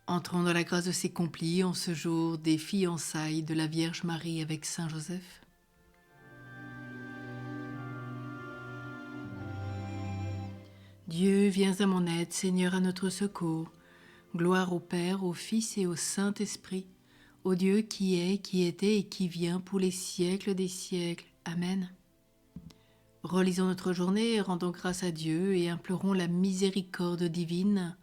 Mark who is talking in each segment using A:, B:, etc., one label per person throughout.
A: Entrons dans la grâce de ses complis en ce jour des fiançailles de la Vierge Marie avec Saint Joseph. Dieu, viens à mon aide, Seigneur, à notre secours. Gloire au Père, au Fils et au Saint-Esprit, au Dieu qui est, qui était et qui vient pour les siècles des siècles. Amen. Relisons notre journée, rendons grâce à Dieu et implorons la miséricorde divine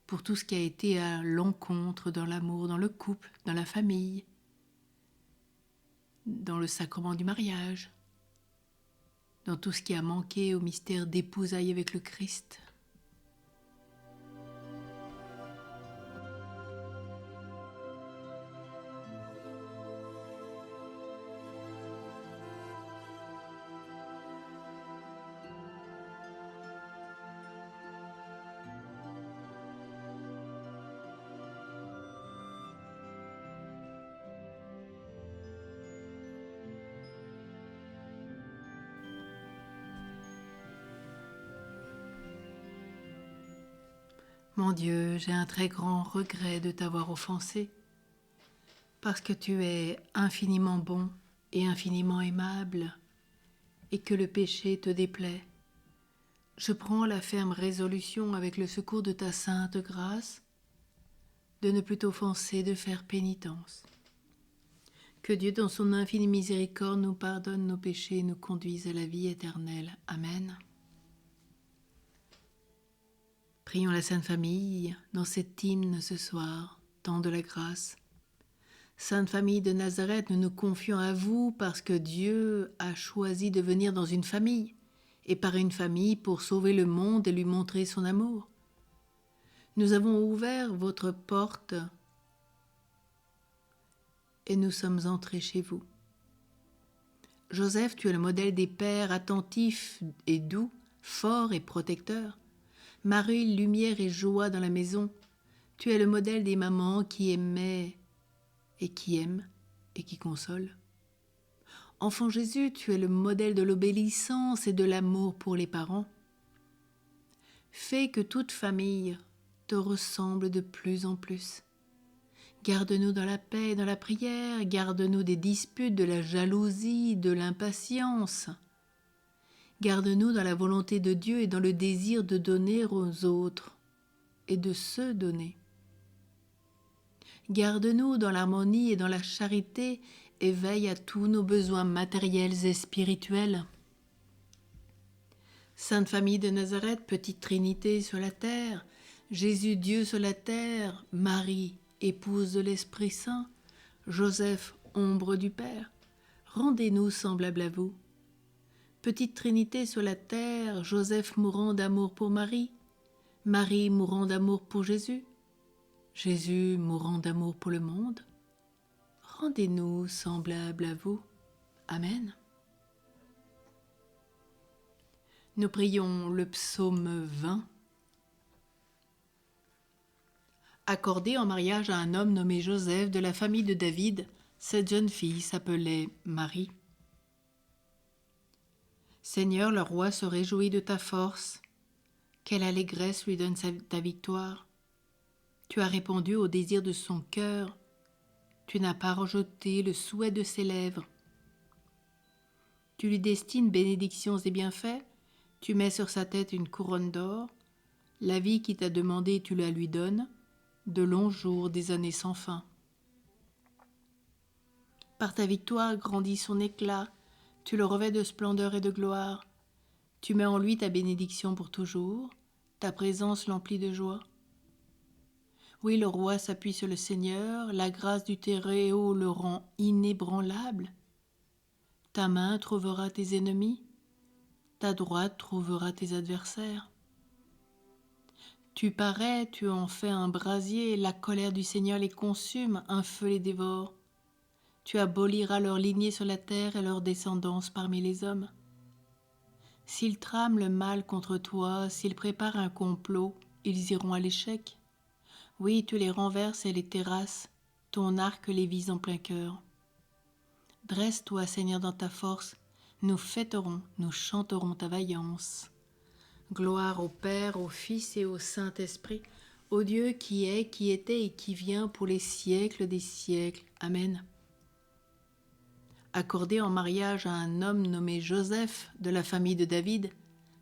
A: pour tout ce qui a été à l'encontre dans l'amour, dans le couple, dans la famille, dans le sacrement du mariage, dans tout ce qui a manqué au mystère d'épousailles avec le Christ. Mon Dieu, j'ai un très grand regret de t'avoir offensé, parce que tu es infiniment bon et infiniment aimable, et que le péché te déplaît. Je prends la ferme résolution, avec le secours de ta sainte grâce, de ne plus t'offenser, de faire pénitence. Que Dieu, dans son infinie miséricorde, nous pardonne nos péchés et nous conduise à la vie éternelle. Amen. Prions la Sainte Famille dans cet hymne ce soir, temps de la grâce. Sainte Famille de Nazareth, nous nous confions à vous parce que Dieu a choisi de venir dans une famille, et par une famille pour sauver le monde et lui montrer son amour. Nous avons ouvert votre porte et nous sommes entrés chez vous. Joseph, tu es le modèle des pères attentifs et doux, forts et protecteurs. Marie, lumière et joie dans la maison. Tu es le modèle des mamans qui aimaient et qui aiment et qui consolent. Enfant Jésus, tu es le modèle de l'obéissance et de l'amour pour les parents. Fais que toute famille te ressemble de plus en plus. Garde-nous dans la paix et dans la prière, garde-nous des disputes, de la jalousie, de l'impatience. Garde-nous dans la volonté de Dieu et dans le désir de donner aux autres et de se donner. Garde-nous dans l'harmonie et dans la charité et veille à tous nos besoins matériels et spirituels. Sainte Famille de Nazareth, petite Trinité sur la terre, Jésus Dieu sur la terre, Marie, épouse de l'Esprit Saint, Joseph, ombre du Père, rendez-nous semblables à vous. Petite Trinité sur la terre, Joseph mourant d'amour pour Marie, Marie mourant d'amour pour Jésus, Jésus mourant d'amour pour le monde, rendez-nous semblables à vous. Amen. Nous prions le psaume 20. Accordé en mariage à un homme nommé Joseph de la famille de David, cette jeune fille s'appelait Marie. Seigneur, le roi se réjouit de ta force. Quelle allégresse lui donne ta victoire. Tu as répondu au désir de son cœur. Tu n'as pas rejeté le souhait de ses lèvres. Tu lui destines bénédictions et bienfaits. Tu mets sur sa tête une couronne d'or. La vie qui t'a demandé, tu la lui donnes. De longs jours, des années sans fin. Par ta victoire grandit son éclat. Tu le revêts de splendeur et de gloire. Tu mets en lui ta bénédiction pour toujours. Ta présence l'emplit de joie. Oui, le roi s'appuie sur le Seigneur. La grâce du Très-Haut le rend inébranlable. Ta main trouvera tes ennemis. Ta droite trouvera tes adversaires. Tu parais, tu en fais un brasier, la colère du Seigneur les consume, un feu les dévore. Tu aboliras leur lignée sur la terre et leur descendance parmi les hommes. S'ils trament le mal contre toi, s'ils préparent un complot, ils iront à l'échec. Oui, tu les renverses et les terrasses, ton arc les vise en plein cœur. Dresse-toi, Seigneur, dans ta force, nous fêterons, nous chanterons ta vaillance. Gloire au Père, au Fils et au Saint-Esprit, Ô Dieu qui est, qui était et qui vient pour les siècles des siècles. Amen. Accordée en mariage à un homme nommé Joseph de la famille de David,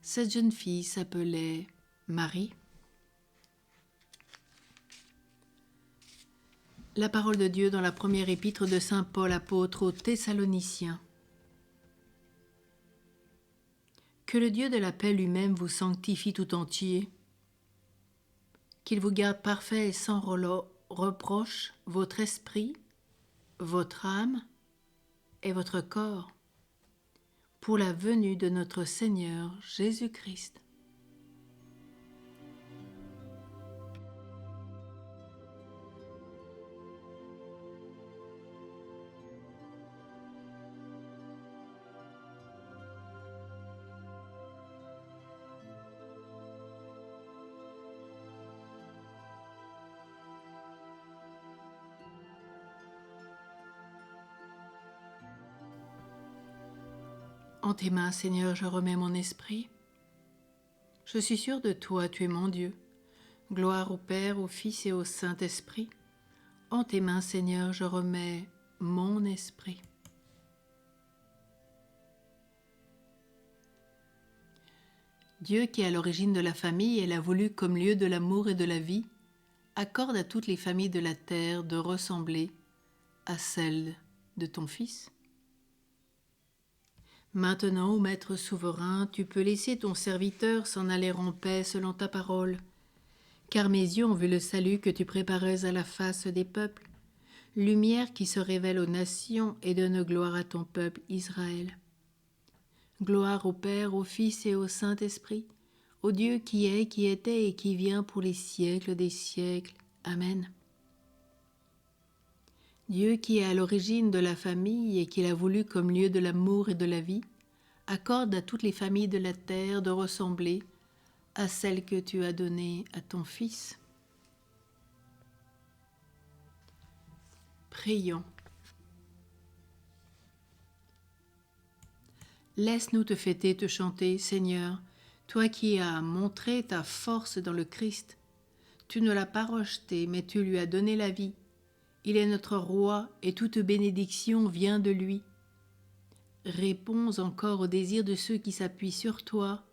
A: cette jeune fille s'appelait Marie. La parole de Dieu dans la première épître de saint Paul apôtre aux Thessaloniciens. Que le Dieu de la paix lui-même vous sanctifie tout entier, qu'il vous garde parfait et sans reproche votre esprit, votre âme et votre corps, pour la venue de notre Seigneur Jésus-Christ. En tes mains, Seigneur, je remets mon esprit. Je suis sûr de toi, tu es mon Dieu. Gloire au Père, au Fils et au Saint-Esprit. En tes mains, Seigneur, je remets mon esprit. Dieu qui est à l'origine de la famille et l'a voulu comme lieu de l'amour et de la vie, accorde à toutes les familles de la terre de ressembler à celle de ton Fils. Maintenant, ô Maître souverain, tu peux laisser ton serviteur s'en aller en paix selon ta parole, car mes yeux ont vu le salut que tu préparais à la face des peuples, lumière qui se révèle aux nations et donne gloire à ton peuple Israël. Gloire au Père, au Fils et au Saint-Esprit, au Dieu qui est, qui était et qui vient pour les siècles des siècles. Amen. Dieu qui est à l'origine de la famille et qui l'a voulu comme lieu de l'amour et de la vie, accorde à toutes les familles de la terre de ressembler à celle que tu as donnée à ton Fils. Prions. Laisse-nous te fêter, te chanter, Seigneur, toi qui as montré ta force dans le Christ. Tu ne l'as pas rejeté, mais tu lui as donné la vie. Il est notre roi et toute bénédiction vient de lui. Réponds encore au désir de ceux qui s'appuient sur toi.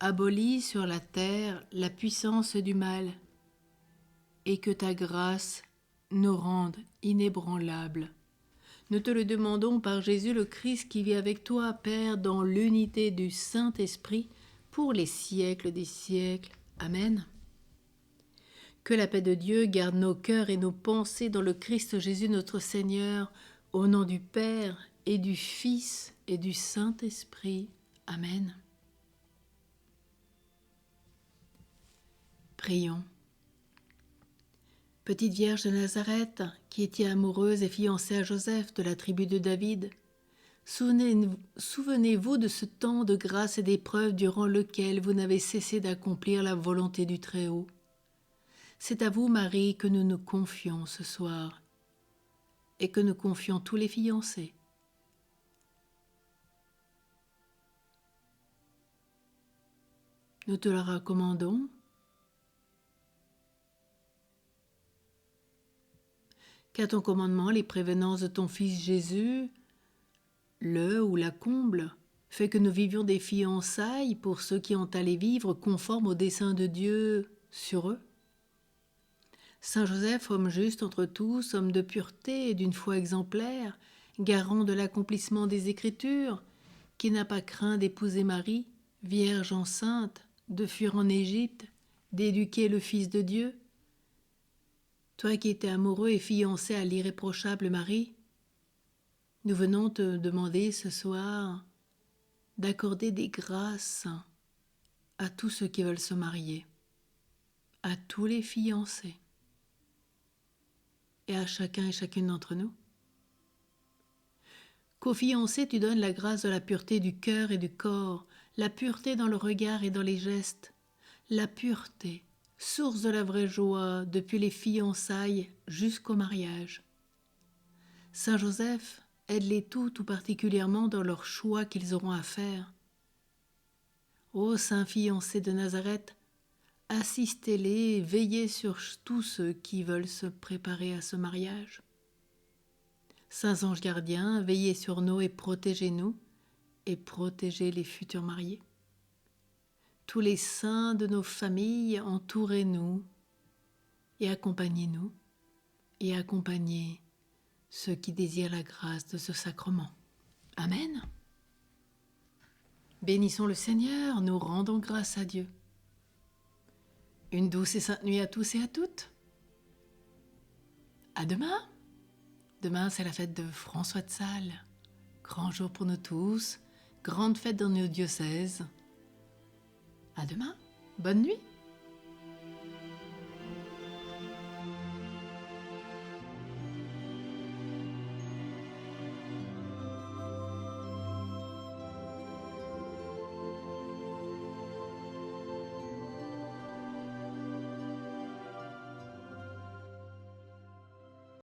A: Abolis sur la terre la puissance du mal, et que ta grâce nous rende inébranlables. Nous te le demandons par Jésus le Christ qui vit avec toi, Père, dans l'unité du Saint-Esprit, pour les siècles des siècles. Amen. Que la paix de Dieu garde nos cœurs et nos pensées dans le Christ Jésus notre Seigneur, au nom du Père et du Fils et du Saint-Esprit. Amen. Prions. Petite Vierge de Nazareth, qui étiez amoureuse et fiancée à Joseph de la tribu de David, souvenez-vous de ce temps de grâce et d'épreuve durant lequel vous n'avez cessé d'accomplir la volonté du Très-Haut. C'est à vous, Marie, que nous nous confions ce soir et que nous confions tous les fiancés. Nous te la recommandons. Qu'à ton commandement, les prévenances de ton Fils Jésus, le ou la comble, fait que nous vivions des fiançailles pour ceux qui ont à les vivre conformes au dessein de Dieu sur eux. Saint Joseph, homme juste entre tous, homme de pureté et d'une foi exemplaire, garant de l'accomplissement des Écritures, qui n'a pas craint d'épouser Marie, vierge enceinte, de fuir en Égypte, d'éduquer le Fils de Dieu. Toi qui étais amoureux et fiancé à l'irréprochable Marie, nous venons te demander ce soir d'accorder des grâces à tous ceux qui veulent se marier, à tous les fiancés et à chacun et chacune d'entre nous. Qu'aux fiancés tu donnes la grâce de la pureté du cœur et du corps, la pureté dans le regard et dans les gestes, la pureté, source de la vraie joie depuis les fiançailles jusqu'au mariage. Saint Joseph, aide-les tout particulièrement dans leurs choix qu'ils auront à faire. Ô saint fiancé de Nazareth, assistez-les, veillez sur tous ceux qui veulent se préparer à ce mariage. Saints anges gardiens, veillez sur nous et protégez-nous, et protégez les futurs mariés. Tous les saints de nos familles, entourez-nous et accompagnez-nous, et accompagnez ceux qui désirent la grâce de ce sacrement. Amen. Bénissons le Seigneur, nous rendons grâce à Dieu. Une douce et sainte nuit à tous et à toutes. À demain. Demain, c'est la fête de François de Sales. Grand jour pour nous tous, grande fête dans nos diocèses. À demain, bonne nuit.